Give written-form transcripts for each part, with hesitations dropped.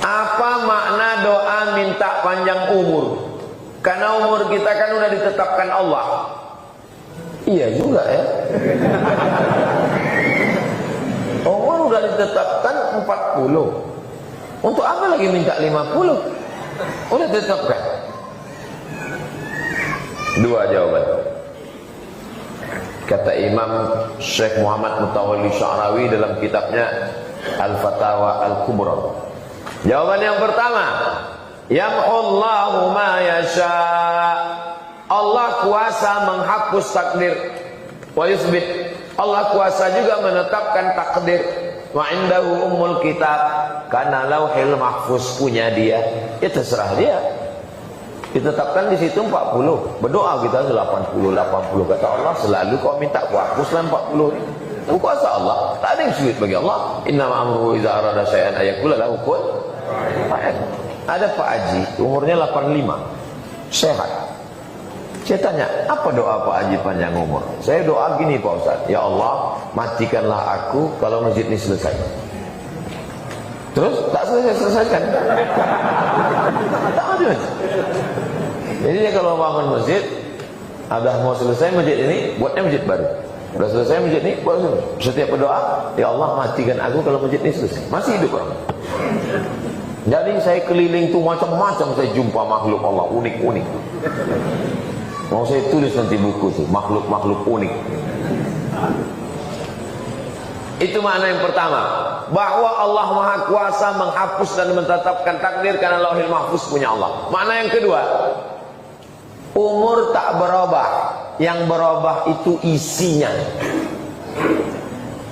Apa makna doa minta panjang umur? Karena umur kita kan udah ditetapkan Allah. Iya juga ya. Umur udah ditetapkan 40. Untuk apa lagi minta 50? Udah ditetapkan. Dua jawaban. Kata Imam Syekh Muhammad Mutawalli Sya'rawi dalam kitabnya Al-Fatawa Al-Kubra. Jawaban yang pertama, yamhullahu ma yasha. Allah kuasa menghapus takdir. Wa yusbit. Allah kuasa juga menetapkan takdir. Wa indahu ummul kitab. Karena lauhil mahfuz punya dia. Ya terserah dia. Ditetapkan di situ 40. Berdoa kita 80 kata Allah, selalu kau minta ku hapuslah 40 ini. Itu kuasa Allah. Tak ada yang sulit bagi Allah. Innama amruhu idza arada syai'an ayaqula lahu kun fayakun. Ada Pak Haji, umurnya 85. Sehat. Saya tanya, apa doa Pak Haji panjang umur? Saya doa gini Pak Ustaz, ya Allah, matikanlah aku kalau masjid ini selesai. Terus tak selesaikan. Tak ada. Jadi dia kalau bangun masjid, ada mau selesai masjid ini, buatnya masjid baru. Sudah selesai masjid ini, buat setiap berdoa, ya Allah matikan aku kalau masjid ini selesai. Masih hidup orang. Jadi saya keliling tuh macam-macam saya jumpa makhluk Allah unik-unik. Mau saya tulis nanti buku tuh, makhluk-makhluk unik. Itu makna yang pertama, bahwa Allah Maha Kuasa menghapus dan menetapkan takdir karena Lauhil Mahfuz punya Allah. Makna yang kedua, umur tak berubah, yang berubah itu isinya.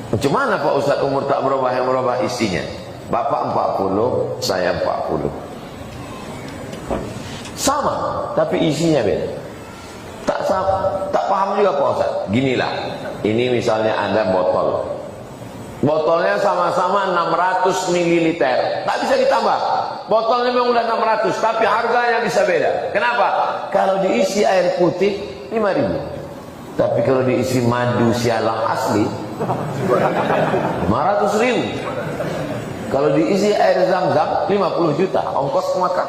Macam mana Pak Ustaz umur tak berubah, yang berubah isinya? Bapak 40, saya 40. Sama, tapi isinya beda. Tak paham juga Pak Ustaz. Ginilah, ini misalnya ada botol. Botolnya sama-sama 600 ml. Tak bisa ditambah. Botolnya memang udah 600, tapi harganya bisa beda. Kenapa? Kalau diisi air putih 5.000. Tapi kalau diisi madu sialang asli 500.000. Kalau diisi air zam-zam 50 juta, ongkos makan.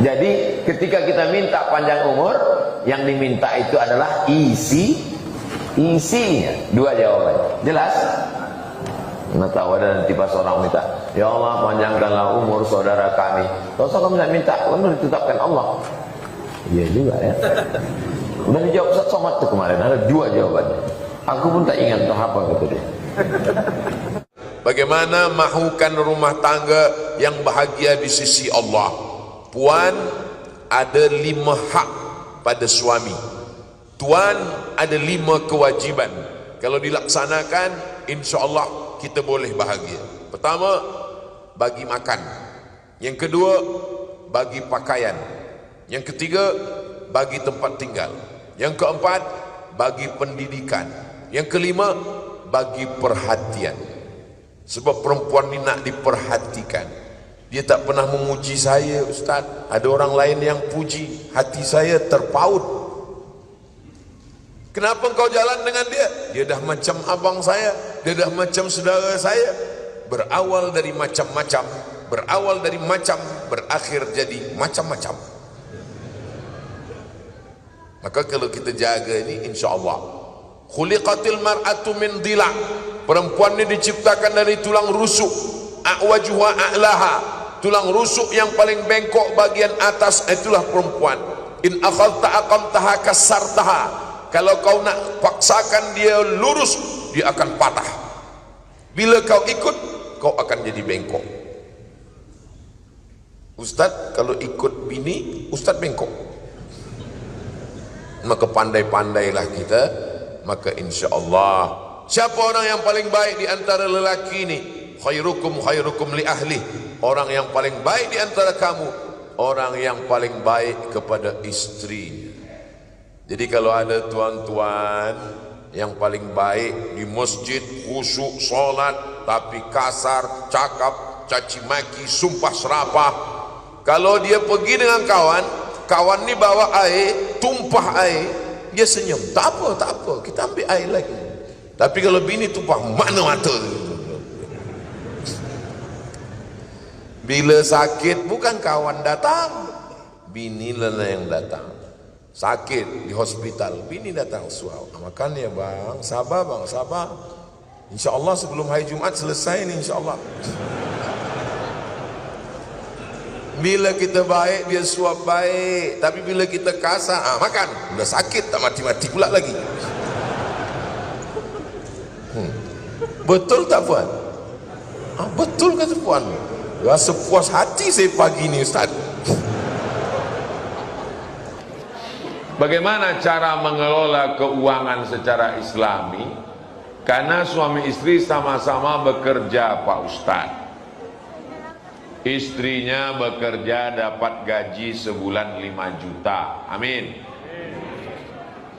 Jadi ketika kita minta panjang umur, yang diminta itu adalah isinya. Dua jawaban. Jelas? Nggak tahu ada nanti pas orang minta, ya Allah panjangkanlah umur saudara kami. Kalau saya minta, udah ditetapkan Allah. Iya juga ya. Udah dijawab Ustaz Somad tuh kemarin, ada dua jawabannya. Aku pun tak ingat entah apa kata dia. Bagaimana mahukan rumah tangga yang bahagia di sisi Allah? Puan, ada 5 hak pada suami. Tuan, ada 5 kewajiban. Kalau dilaksanakan, insya Allah kita boleh bahagia. Pertama, bagi makan. Yang kedua, bagi pakaian. Yang ketiga, bagi tempat tinggal. Yang keempat, bagi pendidikan. Yang kelima, bagi perhatian. Sebab perempuan ini nak diperhatikan. Dia tak pernah memuji saya, Ustaz. Ada orang lain yang puji, hati saya terpaut. Kenapa engkau jalan dengan dia? Dia dah macam abang saya, dia dah macam saudara saya. Berawal dari macam-macam, berawal dari macam, berakhir jadi macam-macam. Maka kalau kita jaga ini, insya Allah. Khuliqatil mar'atu min dhila'. Perempuan ini diciptakan dari tulang rusuk. A'wajuha a'laha. Tulang rusuk yang paling bengkok bagian atas, itulah perempuan. In akhadta aqamtaha kasartaha. Kalau kau nak paksakan dia lurus, dia akan patah. Bila kau ikut, kau akan jadi bengkok. Ustaz, kalau ikut bini, Ustaz bengkok. Maka pandai-pandailah kita. Maka insya Allah, siapa orang yang paling baik di antara lelaki ini? Khairukum khairukum li ahli. Orang yang paling baik di antara kamu, orang yang paling baik kepada istrinya. Jadi kalau ada tuan-tuan yang paling baik di masjid, khusyuk, sholat, tapi kasar, cakap, caci maki, sumpah serapah. Kalau dia pergi dengan kawan, kawan ni bawa air, tumpah air, dia senyum. Tak apa, kita ambil air lagi. Tapi kalau bini tumpah, mana mata? Bila sakit bukan kawan datang, bini lah yang datang. Sakit di hospital, bini datang, suau, makan ya bang, sabar bang, sabar. InsyaAllah sebelum hari Jumat selesai ni insyaAllah. Bila kita baik dia suap baik, tapi bila kita kasar, makan, udah sakit tak mati-mati pula lagi. Betul tak puan? Betul kata puan. Rasa puas hati saya pagi ni Ustaz. Bagaimana cara mengelola keuangan secara islami? Karena suami istri sama-sama bekerja Pak Ustaz. Istrinya bekerja dapat gaji sebulan 5 juta. Amin.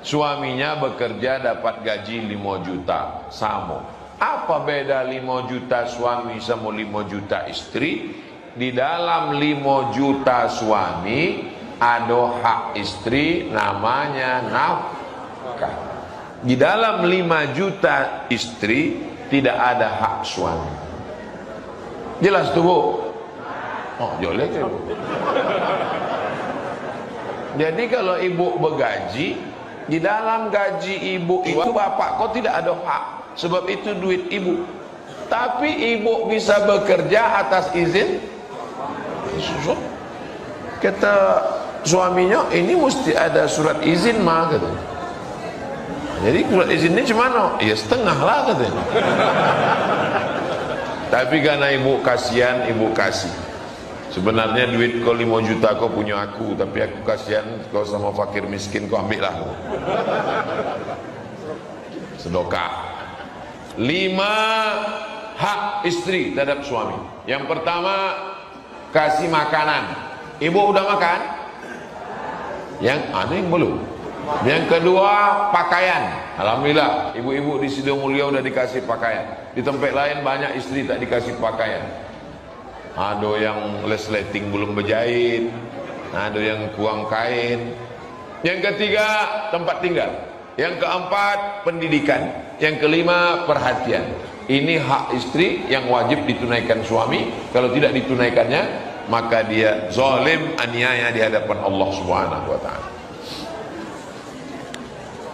Suaminya bekerja dapat gaji 5 juta. Sama. Apa beda 5 juta suami sama 5 juta istri? Di dalam 5 juta suami ada hak istri namanya nafkah. Di dalam 5 juta istri tidak ada hak suami. Jelas tuh Bu? Oh jolek ya Bu. Jadi kalau ibu bergaji, di dalam gaji ibu itu bapak kok tidak ada hak. Sebab itu duit ibu. Tapi ibu bisa bekerja atas izin. Kata suaminya, ini mesti ada surat izin mah katanya. Jadi surat izinnya cuma ya setengah lah katanya. Tapi karena ibu kasihan, ibu kasih. Sebenarnya duit kau 5 juta kau punya aku, tapi aku kasihan kau sama fakir miskin kau ambil lah. Sedekah. 5 hak istri terhadap suami. Yang pertama, kasih makanan. Ibu udah makan? Yang ada yang belum. Yang kedua, pakaian. Alhamdulillah, ibu-ibu di Sidomulia udah dikasih pakaian. Di tempat lain banyak istri tak dikasih pakaian. Ada yang les-leting belum berjahit, ada yang kurang kain. Yang ketiga, tempat tinggal. Yang keempat, pendidikan. Yang kelima, perhatian. Ini hak istri yang wajib ditunaikan suami. Kalau tidak ditunaikannya, maka dia zalim, aniaya di hadapan Allah Subhanahu wa taala.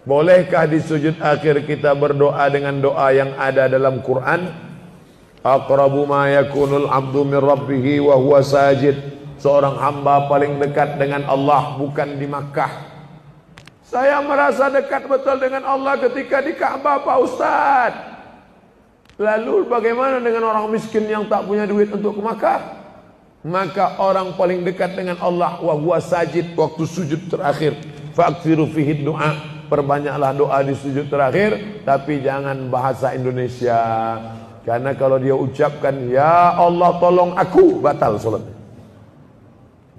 Bolehkah di sujud akhir kita berdoa dengan doa yang ada dalam Quran? Aqrabu ma yakunul abdu min rabbih wa huwa sajid. Seorang hamba paling dekat dengan Allah bukan di Makkah. Saya merasa dekat betul dengan Allah ketika di Ka'bah Pak Ustaz. Lalu bagaimana dengan orang miskin yang tak punya duit untuk ke Makkah? Maka orang paling dekat dengan Allah wa huwa sajid, waktu sujud terakhir. Fa'kthiru fihi du'a, perbanyaklah doa di sujud terakhir, tapi jangan bahasa Indonesia. Karena kalau dia ucapkan ya Allah tolong aku, batal salat.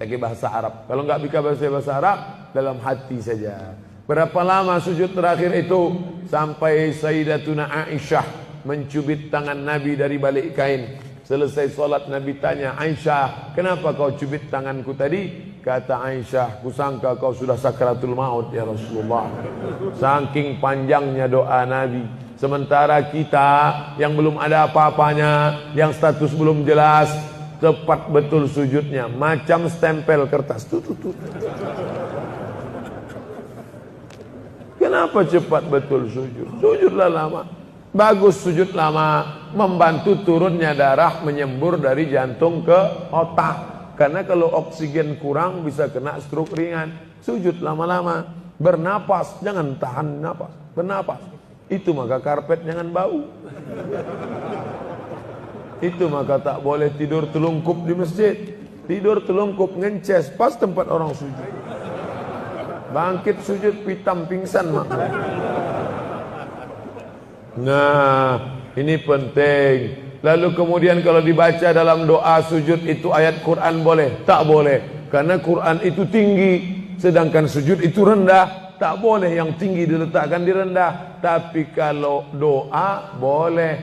Lagi bahasa Arab. Kalau enggak bisa bahasa Arab, dalam hati saja. Berapa lama sujud terakhir itu? Sampai Sayyidatuna Aisyah mencubit tangan Nabi dari balik kain. Selesai solat Nabi tanya, Aisyah, kenapa kau cubit tanganku tadi? Kata Aisyah, kusangka kau sudah sakratul maut ya Rasulullah. Saking panjangnya doa Nabi. Sementara kita yang belum ada apa-apanya, yang status belum jelas, tepat betul sujudnya, macam stempel kertas. Kenapa cepat betul sujud? Sujudlah lama. Bagus sujud lama, membantu turunnya darah menyembur dari jantung ke otak. Karena kalau oksigen kurang bisa kena stroke ringan. Sujud lama-lama, bernapas, jangan tahan napas, bernapas. Itu maka karpet jangan bau. Itu maka tak boleh tidur telungkup di masjid. Tidur telungkup ngences pas tempat orang sujud. Bangkit sujud pitam pingsan mak. Nah, ini penting. Lalu kemudian kalau dibaca dalam doa sujud itu ayat Quran boleh? Tak boleh. Karena Quran itu tinggi, sedangkan sujud itu rendah. Tak boleh yang tinggi diletakkan di rendah. Tapi kalau doa boleh.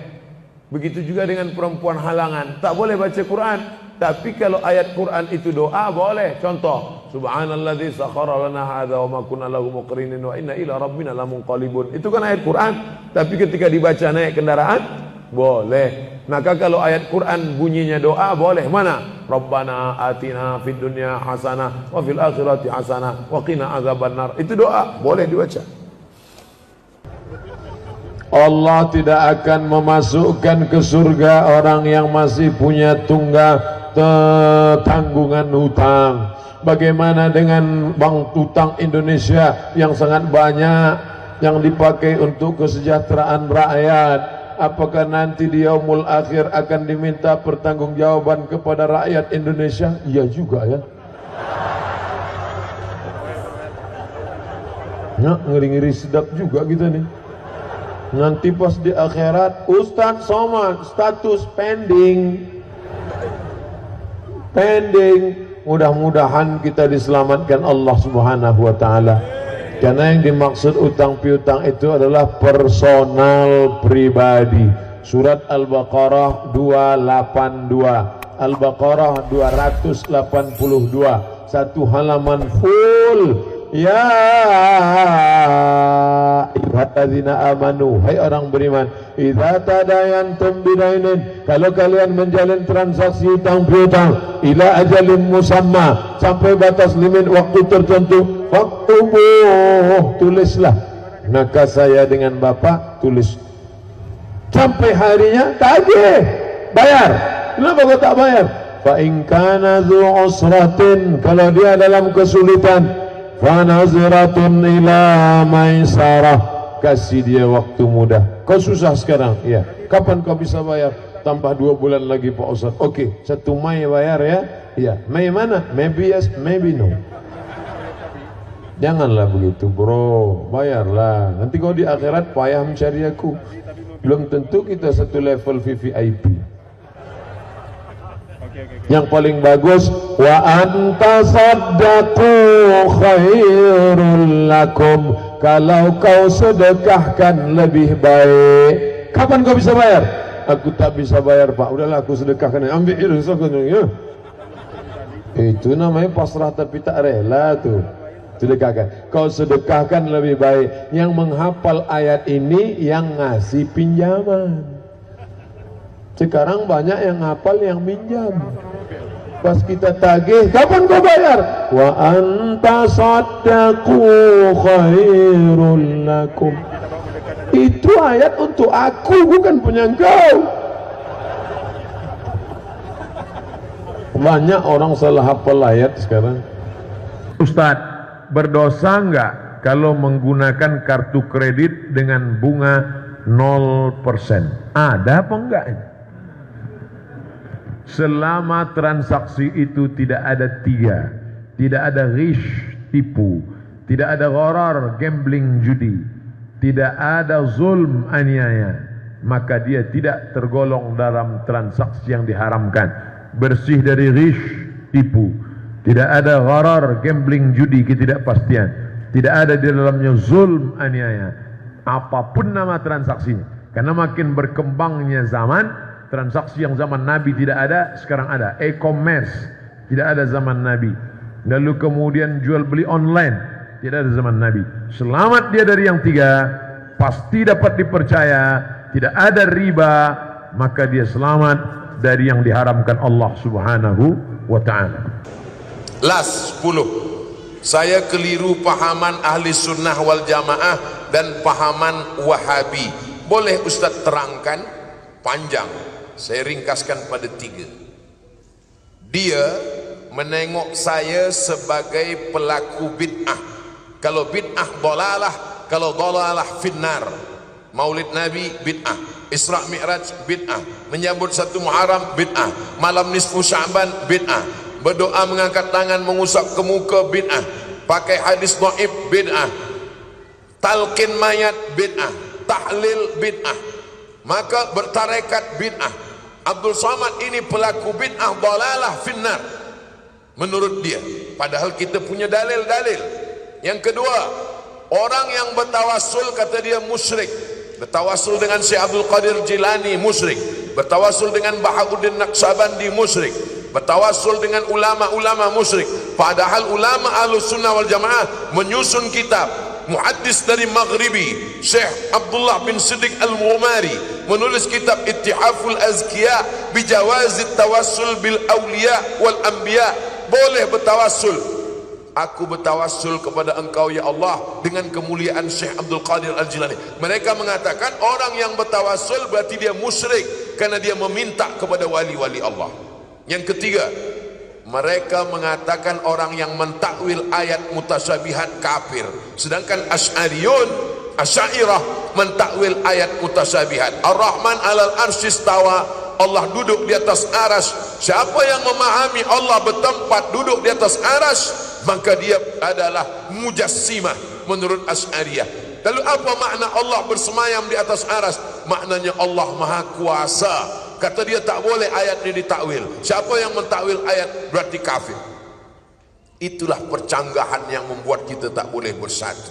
Begitu juga dengan perempuan halangan. Tak boleh baca Quran. Tapi kalau ayat Quran itu doa boleh. Contoh, Subhanalladzi sakhkhara lana hadza wa ma kunna lahu muqrinin wa inna ila rabbina lamunqalibun. Itu kan ayat Quran. Tapi ketika dibaca naik kendaraan boleh. Maka kalau ayat Quran bunyinya doa boleh. Mana? Rabbana atina fid dunya hasanah wa fil akhirati hasanah wa qina azabannar. Itu doa, boleh dibaca. Allah tidak akan memasukkan ke surga orang yang masih punya tanggungan hutang. Bagaimana dengan bank utang Indonesia yang sangat banyak yang dipakai untuk kesejahteraan rakyat? Apakah nanti di yaumul akhir akan diminta pertanggungjawaban kepada rakyat Indonesia? Iya juga ya. Nah, ngeri-ngeri sedap juga kita nih. Nanti pas di akhirat, Ustadz Somad status pending. Mudah-mudahan kita diselamatkan Allah Subhanahu wa taala. Karena yang dimaksud utang piutang itu adalah personal pribadi. Surat Al-Baqarah 282. Al-Baqarah 282. Satu halaman full. Ya ayyuhalladzina amanu, hai orang beriman, idza tadayantum bidainin, kalau kalian menjalin transaksi utang piutang ila ajalin musamma, sampai batas limit waktu tertentu, faktubuh, tulislah. Maka saya dengan bapak tulis sampai harinya tagih, bayar. Kenapa kau tak bayar? Fa in kana dzu usratin, kalau dia dalam kesulitan, fanaziratun ila maisarah, kasih dia waktu mudah. Kau susah sekarang, iya. Kapan kau bisa bayar? Tambah 2 bulan lagi Pak Ustaz. Oke, 1 Mei bayar ya. Iya. Mei mana? Maybe yes, maybe no. Janganlah begitu bro, bayarlah. Nanti kau di akhirat payah mencari aku. Belum tentu kita satu level VVIP. Yang paling bagus, wa anta saddaqu khairul lakum, kalau kau sedekahkan lebih baik. Kapan kau bisa bayar? Aku tak bisa bayar Pak. Udahlah aku sedekahkan. Ambil ya. Itu namanya pasrah tapi tak rela tuh. Sedekahkan. Kau sedekahkan lebih baik. Yang menghafal ayat ini yang ngasih pinjaman. Sekarang banyak yang hafal yang minjam. Pas kita tagih, kapan kau bayar? Wa anta saddaqu khairul lakum. Itu ayat untuk aku, bukan punya engkau. Banyak orang salah hafal ayat sekarang. Ustadz, berdosa enggak kalau menggunakan kartu kredit dengan bunga 0%? Ada apa enggak? Selama transaksi itu tidak ada 3, tidak ada ghish, tipu, tidak ada gharar, gambling, judi, tidak ada zulm, aniaya, maka dia tidak tergolong dalam transaksi yang diharamkan. Bersih dari ghish, tipu, tidak ada gharar, gambling, judi, ketidakpastian, tidak ada di dalamnya zulm, aniaya, apapun nama transaksinya. Karena makin berkembangnya zaman, transaksi yang zaman Nabi tidak ada, sekarang ada. E-commerce tidak ada zaman Nabi. Lalu kemudian jual beli online tidak ada zaman Nabi. Selamat dia dari yang 3, pasti dapat dipercaya, tidak ada riba, maka dia selamat dari yang diharamkan Allah Subhanahu wa ta'ala. Last 10. Saya keliru pahaman ahli sunnah wal jamaah dan pahaman wahabi. Boleh Ustaz terangkan? Panjang. Saya ringkaskan pada 3. Dia menengok saya sebagai pelaku bid'ah. Kalau bid'ah dolalah, kalau dolalah finnar. Maulid Nabi bid'ah, Isra Mi'raj bid'ah, menyambut 1 Muharram bid'ah, malam nisfu Sya'ban bid'ah, berdoa mengangkat tangan mengusap ke muka bid'ah, pakai hadis dhaif bid'ah, talqin mayat bid'ah, tahlil bid'ah, maka bertarekat bid'ah. Abdul Somad ini pelaku bid'ah dalalah finnar menurut dia, padahal kita punya dalil-dalil. Yang kedua, orang yang bertawassul kata dia musyrik. Bertawassul dengan Syekh Abdul Qadir Jilani musyrik, bertawassul dengan Bahaudin Naqsyabandi musyrik, bertawassul dengan ulama-ulama musyrik. Padahal ulama Ahlus Sunnah wal Jamaah menyusun kitab muhaddis dari Maghribi, Syekh Abdullah bin Siddiq Al-Ghumari, menulis kitab Ittihaful Azkiya bijawazit tawassul bil awliya wal anbiya. Boleh bertawassul. Aku bertawassul kepada engkau ya Allah dengan kemuliaan Syekh Abdul Qadir Al-Jilani. Mereka mengatakan orang yang bertawassul berarti dia musyrik karena dia meminta kepada wali-wali Allah. Yang ketiga, mereka mengatakan orang yang mentakwil ayat mutasyabihat kafir. Sedangkan Asy'ariyah mentakwil ayat mutasyabihat. Ar-Rahman 'alal arsy istawa, Allah duduk di atas aras. Siapa yang memahami Allah bertempat duduk di atas aras, maka dia adalah mujassimah menurut Asy'ariyah. Lalu apa makna Allah bersemayam di atas aras? Maknanya Allah Maha Kuasa. Kata dia tak boleh ayat ini ditakwil. Siapa yang mentakwil ayat berarti kafir. Itulah percanggahan yang membuat kita tak boleh bersatu.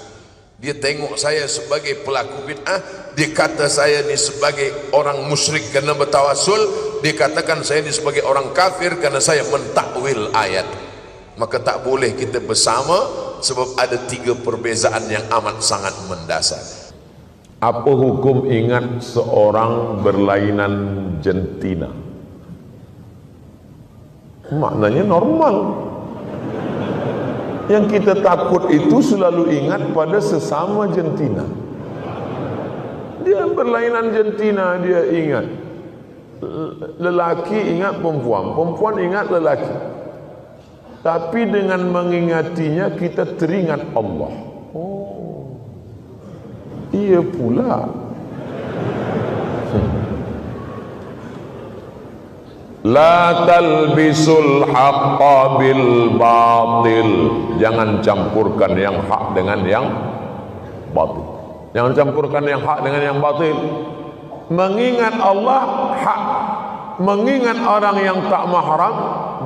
Dia tengok saya sebagai pelaku bid'ah, dia kata saya ni sebagai orang musyrik kerana bertawassul, dia katakan saya ni sebagai orang kafir kerana saya mentakwil ayat. Maka tak boleh kita bersama sebab ada 3 perbezaan yang amat sangat mendasar. Apa hukum ingat seorang berlainan jantina? Maknanya normal. Yang kita takut itu selalu ingat pada sesama jantina. Dia berlainan jantina, dia ingat. Lelaki ingat perempuan, perempuan ingat lelaki. Tapi dengan mengingatinya kita teringat Allah. Oh, iya pula. La talbisul haqqa bil batil. Jangan campurkan yang hak dengan yang batil. Jangan campurkan yang hak dengan yang batil. Mengingat Allah hak, mengingat orang yang tak mahram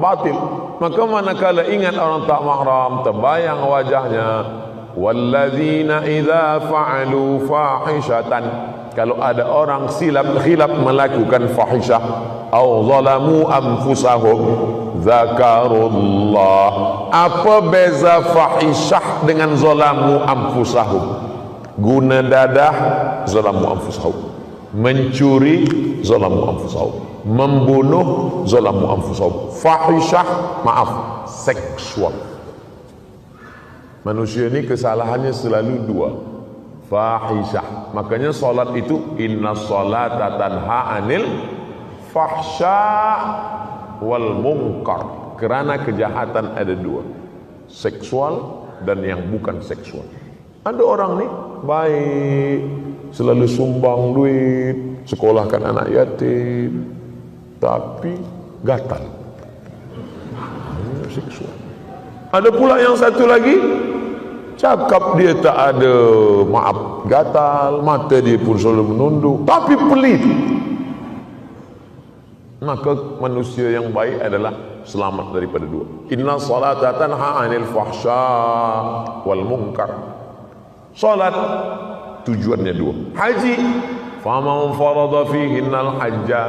batil. Maka manakala ingat orang tak mahram, terbayang wajahnya. Walladzina idza fa'alu fahishatan, kalau ada orang khilaf melakukan fahisyah, au zalamu anfusahum zakarullah. Apa beza fahisyah dengan zalamu anfusahum? Guna dadah, zalamu anfusahum. Mencuri, zalamu anfusahum. Membunuh, zalamu anfusahum. Fahisyah, maaf, seksual. Manusia ini kesalahannya selalu 2. Fahisyah. Makanya solat itu inna salata tanha anil fahsya wal munkar. Kerana kejahatan ada 2, seksual dan yang bukan seksual. Ada orang ni baik, selalu sumbang duit, sekolahkan anak yatim, tapi gatal, seksual. Ada pula yang satu lagi, cakap dia tak ada, maaf, gatal, mata dia pun selalu menunduk, tapi pelit. Maka manusia yang baik adalah selamat daripada 2. Inna salata tanha 'anil fahsya wal munkar. Salat tujuannya 2. Haji, faman farada fihinnal hajja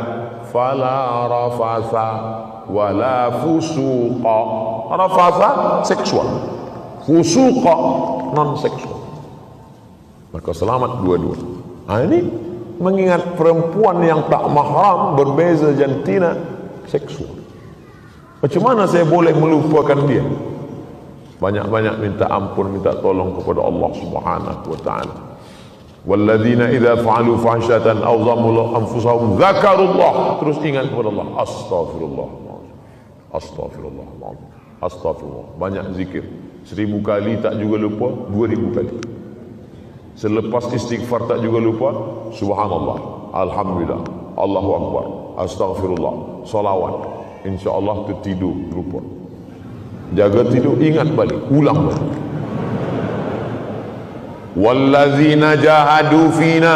fala rafasa wala fusuqa. Rafasa seksual, fusuqa non seksual. Maka selamat 2-2. Ini mengingat perempuan yang tak mahram, berbeza jantina, seksual. Macam mana saya boleh melupakan dia? Banyak-banyak minta ampun, minta tolong kepada Allah Subhanahu wa taala. Walladzina idza fa'alu fahsyatan aw zalamu anfusahum dzakarullah. Terus ingat kepada Allah. Astaghfirullah. Astaghfirullah. Astaghfirullah. Banyak zikir. 1000 kali tak juga lupa, 2000 kali. Selepas istighfar tak juga lupa, subhanallah, alhamdulillah, Allahu akbar, astaghfirullah, salawat. InsyaAllah tertidur lupa. Jaga tidur, ingat balik, ulang balik. Wallazina jahadu fina,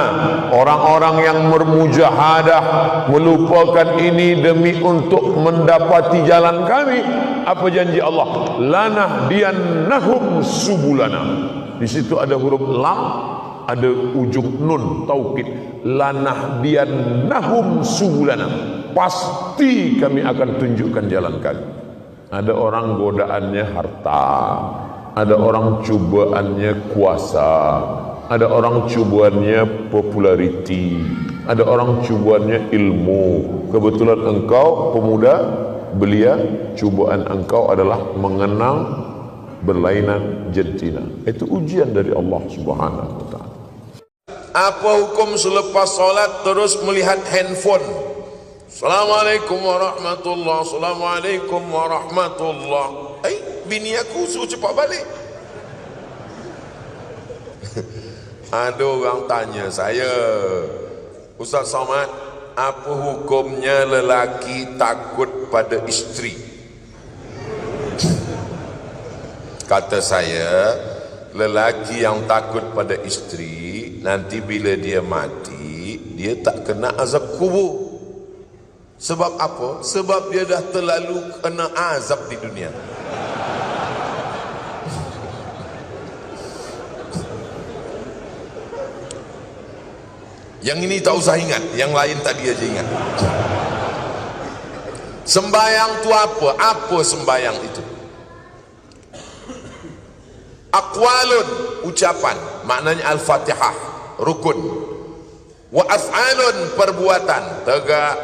orang-orang yang bermujahadah melupakan ini demi untuk mendapati jalan kami. Apa janji Allah? Lanahdiyannahum subulana. Di situ ada huruf lam, ada ujung nun taukid. Lanahdiyannahum subulana. Pasti kami akan tunjukkan jalan kami. Ada orang godaannya harta, Ada orang cubaannya kuasa, ada orang cubaannya populariti, ada orang cubaannya ilmu. Kebetulan engkau pemuda belia, cubaan engkau adalah mengenal berlainan jantina. Itu ujian dari Allah Subhanahu wa taala. Apa hukum selepas solat terus melihat handphone? Assalamualaikum warahmatullahi, Assalamualaikum warahmatullahi. Bini aku suruh cepat balik. Ada orang tanya saya, Ustaz Somad, apa hukumnya lelaki takut pada isteri? Kata saya, lelaki yang takut pada isteri, nanti bila dia mati, dia tak kena azab kubur. Sebab apa? Sebab dia dah terlalu kena azab di dunia. Yang ini tak usah ingat, yang lain tadi aja ingat. Sembayang tu apa? Apa sembayang itu? Aqwalun, ucapan, maknanya Al-Fatihah, rukun. Wa af'alun, perbuatan, tegak,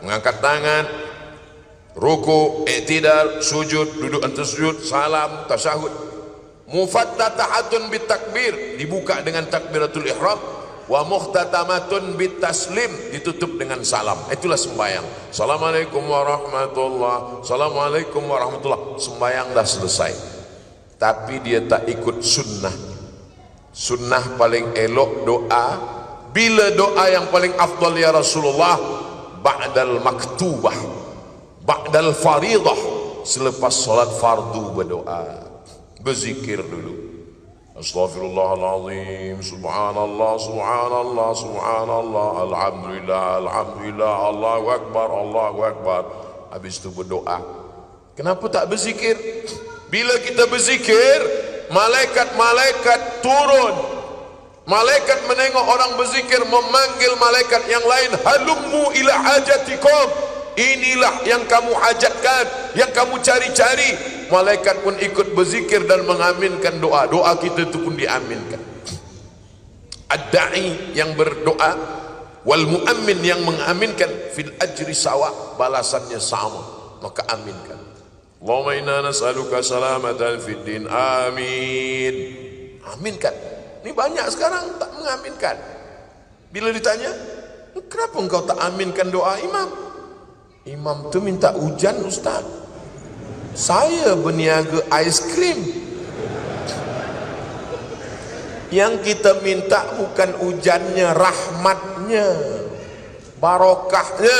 mengangkat tangan, ruku, i'tidal, sujud, duduk antara sujud, salam, tasyahud. Mufattatahatun bitakbir, dibuka dengan takbiratul ihram. Wa muhtatamatun bitaslim, ditutup dengan salam. Itulah sembahyang. Assalamualaikum warahmatullahi, Assalamualaikum warahmatullahi. Sembahyang dah selesai. Tapi dia tak ikut sunnah. Sunnah paling elok doa. Bila doa yang paling afdal ya Rasulullah? Ba'dal maktubah, ba'dal faridah, selepas solat fardu berdoa, berzikir dulu. Astaghfirullahaladzim, subhanallah, subhanallah, subhanallah, alhamdulillah, alhamdulillah, Allahu akbar, Allahu akbar. Habis itu berdoa. Kenapa tak berzikir? Bila kita berzikir, malaikat-malaikat turun. Malaikat menengok orang berzikir, memanggil malaikat yang lain, halummu ila hajatikum, inilah yang kamu hajatkan, yang kamu cari-cari. Malaikat pun ikut berzikir dan mengaminkan doa. Doa kita itu pun diaminkan. Ad-da'i yang berdoa, wal mu'ammin yang mengaminkan, fil ajri sawa, balasannya sama, maka aminkan. Allahumma inna nas'aluka salamatan fid din, amin. Aminkan. Ini banyak sekarang tak mengaminkan. Bila ditanya, kenapa engkau tak aminkan doa imam? Imam tu minta hujan, Ustaz. Saya berniaga aiskrim. Yang kita minta bukan hujannya, rahmatnya, barokahnya.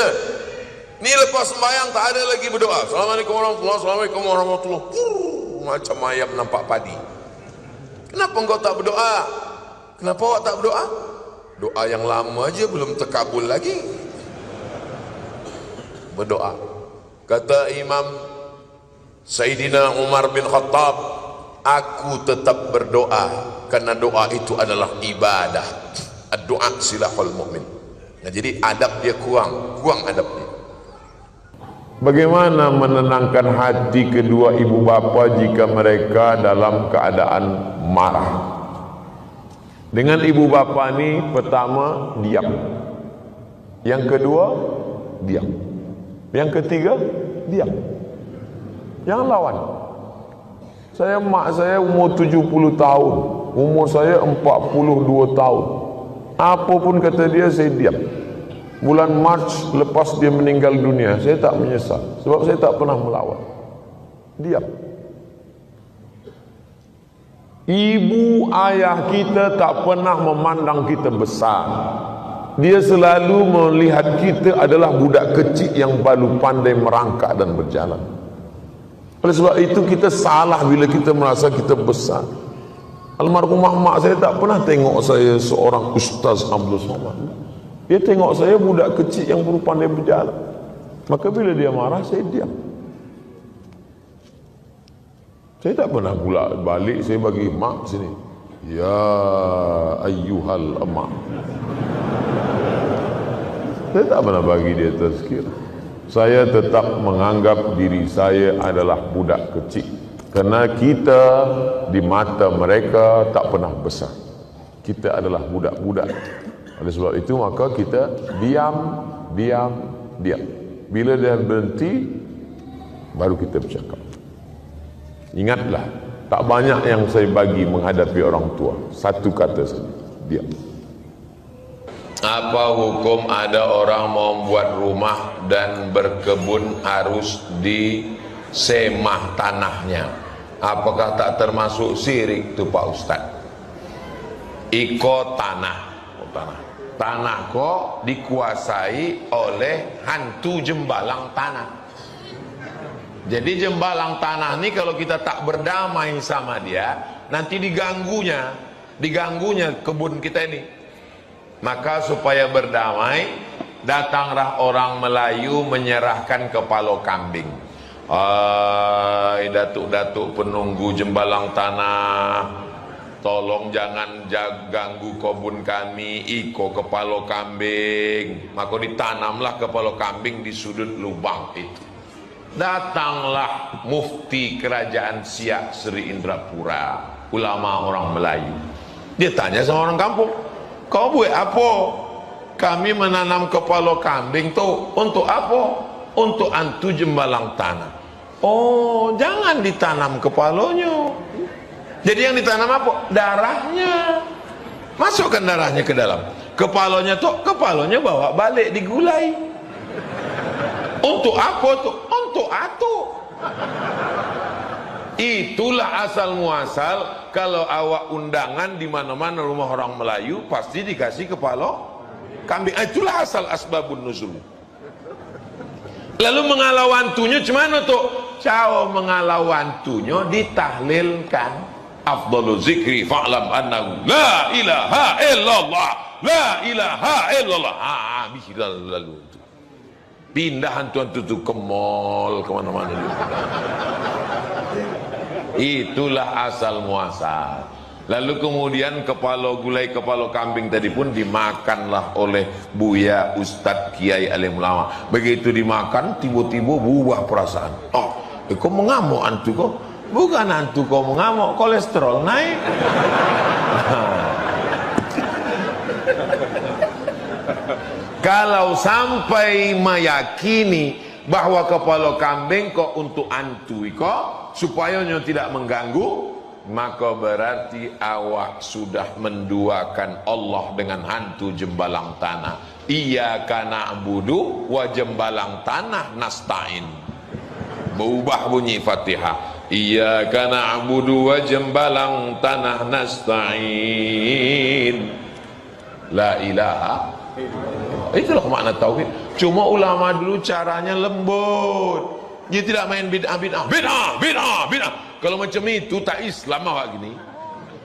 Ni lepas sembahyang tak ada lagi berdoa. Assalamualaikum warahmatullahi, Assalamualaikum warahmatullahi. Macam ayam nampak padi. Kenapa engkau tak berdoa? Kenapa awak tak berdoa? Doa yang lama aja belum terkabul lagi. Berdoa. Kata Imam Sayyidina Umar bin Khattab, aku tetap berdoa karena doa itu adalah ibadah. Ad-doa silahul mu'min. Nah, jadi adab dia kurang adab dia. Bagaimana menenangkan hati kedua ibu bapa jika mereka dalam keadaan marah? Dengan ibu bapa ni, pertama diam, yang kedua diam, yang ketiga diam, jangan lawan. Mak saya umur 70 tahun, umur saya 42 tahun. Apa pun kata dia, saya diam. Bulan Mac lepas dia meninggal dunia, saya tak menyesal sebab saya tak pernah melawan. Diam. Ibu ayah kita tak pernah memandang kita besar. Dia selalu melihat kita adalah budak kecil yang baru pandai merangkak dan berjalan. Oleh sebab itu kita salah bila kita merasa kita besar. Almarhumah mak saya tak pernah tengok saya seorang Ustaz Abdul Somad. Dia tengok saya budak kecil yang baru pandai berjalan. Maka bila dia marah, saya diam. Saya tak pernah pula balik, saya bagi mak sini. Ya ayyuhal emak. Saya tak pernah bagi dia tazkir. Saya tetap menganggap diri saya adalah budak kecil. Karena kita di mata mereka tak pernah besar. Kita adalah budak-budak. Oleh sebab itu maka kita diam. Bila dia berhenti, baru kita bercakap. Ingatlah, tak banyak yang saya bagi menghadapi orang tua. Satu kata saja, diam. Apa hukum ada orang mau membuat rumah dan berkebun harus disemah tanahnya? Apakah tak termasuk syirik tu Pak Ustaz? Iko tanah. Tanah kok dikuasai oleh hantu jembalang tanah. Jadi jembalang tanah ini kalau kita tak berdamai sama dia, nanti diganggunya kebun kita ini. Maka supaya berdamai, datanglah orang Melayu menyerahkan kepala kambing. Datuk-datuk penunggu jembalang tanah, tolong jangan ganggu kebun kami, iko kepala kambing. Maka ditanamlah kepala kambing di sudut lubang itu. Datanglah mufti kerajaan Siak Sri Indrapura, ulama orang Melayu. Dia tanya sama orang kampung, kau buat apa? Kami menanam kepala kambing tuh untuk apa? Untuk antu jembalang tanah. Oh, jangan ditanam kepalanya. Jadi yang ditanam apa? Darahnya. Masukkan darahnya ke dalam. Kepalanya bawa balik digulai. Untuk apa tuh? Untuk atuk. Itulah asal muasal kalau awak undangan di mana-mana rumah orang Melayu pasti dikasih kepala kambing. Itulah asal asbabun nuzul. Lalu mengalau wantunya cuman tuh? Cao mengalau wantunya ditahlilkan. Afdalu zikri fa'lam annahu la ilaha illallah, la ilaha illallah. Lalu pindah hantu-hantu itu ke mall, kemana-mana. Itulah asal muasal. Lalu kemudian gulai kepala kambing tadi pun dimakanlah oleh Buya Ustadz Kiai Alim Ulama. Begitu dimakan, tiba-tiba berubah perasaan. Kau mengamuk antu kau? Bukan antu kau mengamuk, kolesterol naik. Kalau sampai meyakini bahwa kepala kambing kok untuk antu kok supaya tidak mengganggu, maka berarti awak sudah menduakan Allah dengan hantu jembalang tanah. Iyyaka na'budu wa jembalang tanah nasta'in. Berubah bunyi Fatihah. Iyyaka na'budu wa jembalang tanah nasta'in. La ilaha. Itulah makna tauhid. Cuma ulama dulu caranya lembut. Dia tidak main bid'ah. Kalau macam itu tak Islam awak gini.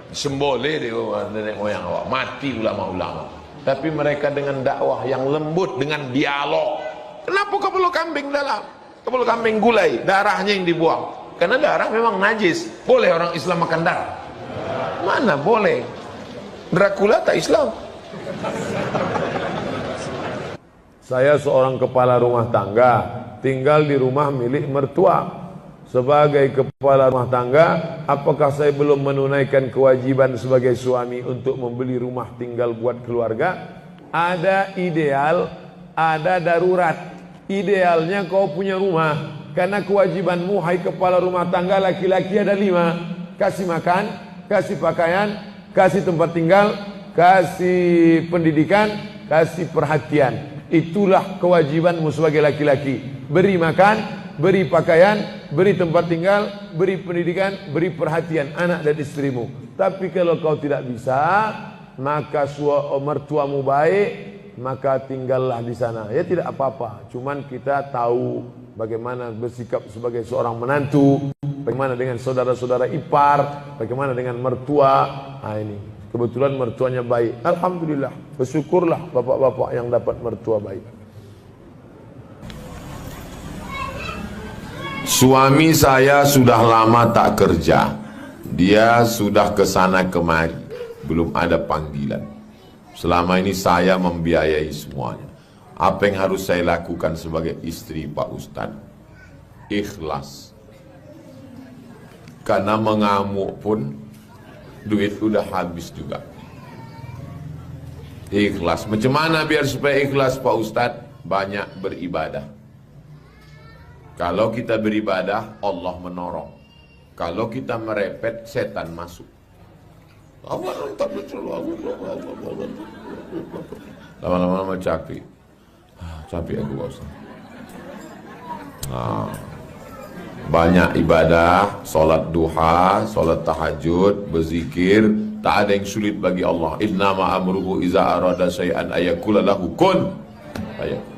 Sembole dia nenek moyang awak. Mati ulama-ulama. Tapi mereka dengan dakwah yang lembut, dengan dialog. Kenapa kepala kambing dalam? Kepala kambing gulai, darahnya yang dibuang. Karena darah memang najis. Boleh orang Islam makan darah? Mana boleh? Dracula tak Islam. Saya seorang kepala rumah tangga, tinggal di rumah milik mertua. Sebagai kepala rumah tangga, apakah saya belum menunaikan kewajiban sebagai suami untuk membeli rumah tinggal buat keluarga? Ada ideal, ada darurat. Idealnya kau punya rumah, karena kewajibanmu hai kepala rumah tangga laki-laki ada 5. Kasih makan, kasih pakaian, kasih tempat tinggal, kasih pendidikan, kasih perhatian. Itulah kewajibanmu sebagai laki-laki. Beri makan, beri pakaian, beri tempat tinggal, beri pendidikan, beri perhatian anak dan istrimu. Tapi kalau kau tidak bisa, maka mertuamu baik, maka tinggallah di sana. Ya tidak apa-apa. Cuman kita tahu bagaimana bersikap sebagai seorang menantu, bagaimana dengan saudara-saudara ipar, bagaimana dengan mertua. Nah ini. Kebetulan mertuanya baik. Alhamdulillah. Bersyukurlah bapak-bapak yang dapat mertua baik. Suami saya sudah lama tak kerja. Dia sudah kesana kemari. Belum ada panggilan. Selama ini saya membiayai semuanya. Apa yang harus saya lakukan sebagai istri Pak Ustadz? Ikhlas. Karena mengamuk pun duit udah habis juga. Ikhlas. Macam mana biar supaya ikhlas Pak Ustadz? Banyak beribadah. Kalau kita beribadah, Allah menolong. Kalau kita merepet, setan masuk. Lama-lama capek. Capek aku Pak Ustadz. Banyak ibadah, solat duha, solat tahajud, berzikir, tak ada yang sulit bagi Allah. Innama amruhu iza arada syai'an ayakula lahu kun fayakun.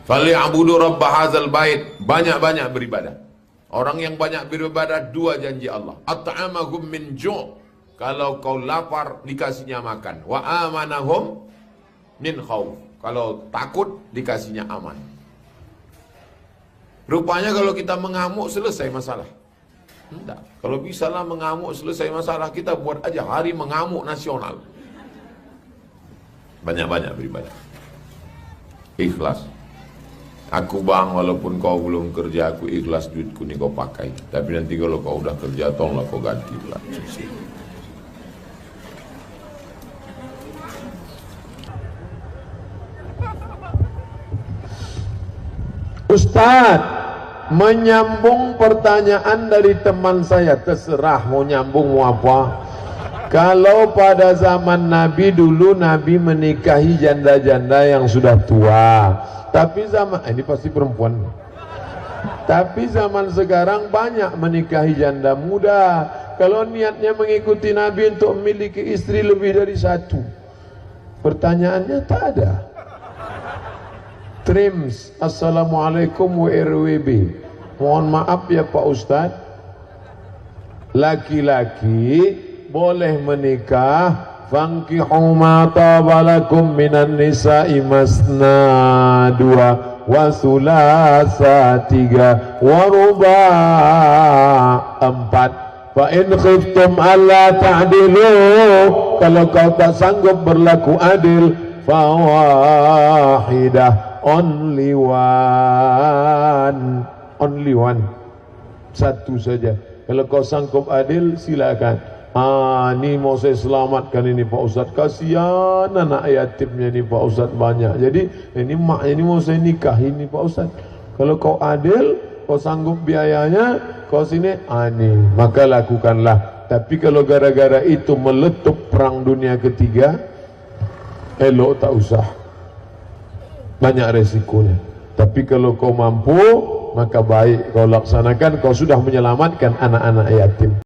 Falyabudu rabb hadzal bait. Banyak-banyak beribadah. Orang yang banyak beribadah, dua janji Allah. At'amahum min ju'. Kalau kau lapar, dikasihnya makan. Wa amanahum min khauf. Kalau takut, dikasihnya aman. Rupanya kalau kita mengamuk, selesai masalah. Tidak. Kalau bisalah mengamuk, selesai masalah, kita buat aja hari mengamuk nasional. Banyak-banyak beribadah. Ikhlas. Aku bang, walaupun kau belum kerja, aku ikhlas duitku ni kau pakai. Tapi nanti kalau kau udah kerja, tolonglah kau ganti pula. Ustaz, menyambung pertanyaan dari teman saya, terserah mau nyambung mau apa. Kalau pada zaman Nabi dulu, Nabi menikahi janda-janda yang sudah tua. Tapi zaman, ini pasti perempuan. Tapi zaman sekarang banyak menikahi janda muda. Kalau niatnya mengikuti Nabi untuk memiliki istri lebih dari satu, pertanyaannya tak ada. Trims, Assalamualaikum WRWB. Mohon maaf ya Pak Ustadz, laki-laki boleh menikah. Fankihu ma tabalakum minan nisa'i masna 2 wa sulasa 3 wa ruba' 4. Fa in khiftum alla ta'dilu, kalau kau tak sanggup berlaku adil, fawahidah, only one, satu saja. Kalau kau sanggup adil, silakan. Ini mau saya selamatkan ini Pak Ustadz, kasihan anak yatimnya ini Pak Ustadz banyak. Jadi ini mak ini mau saya nikah ini Pak Ustadz. Kalau kau adil, kau sanggup biayanya, kau sini, maka lakukanlah. Tapi kalau gara-gara itu meletup perang dunia ketiga, elok tak usah. Banyak resikonya. Tapi kalau kau mampu, maka baik kau laksanakan, kau sudah menyelamatkan anak-anak yatim.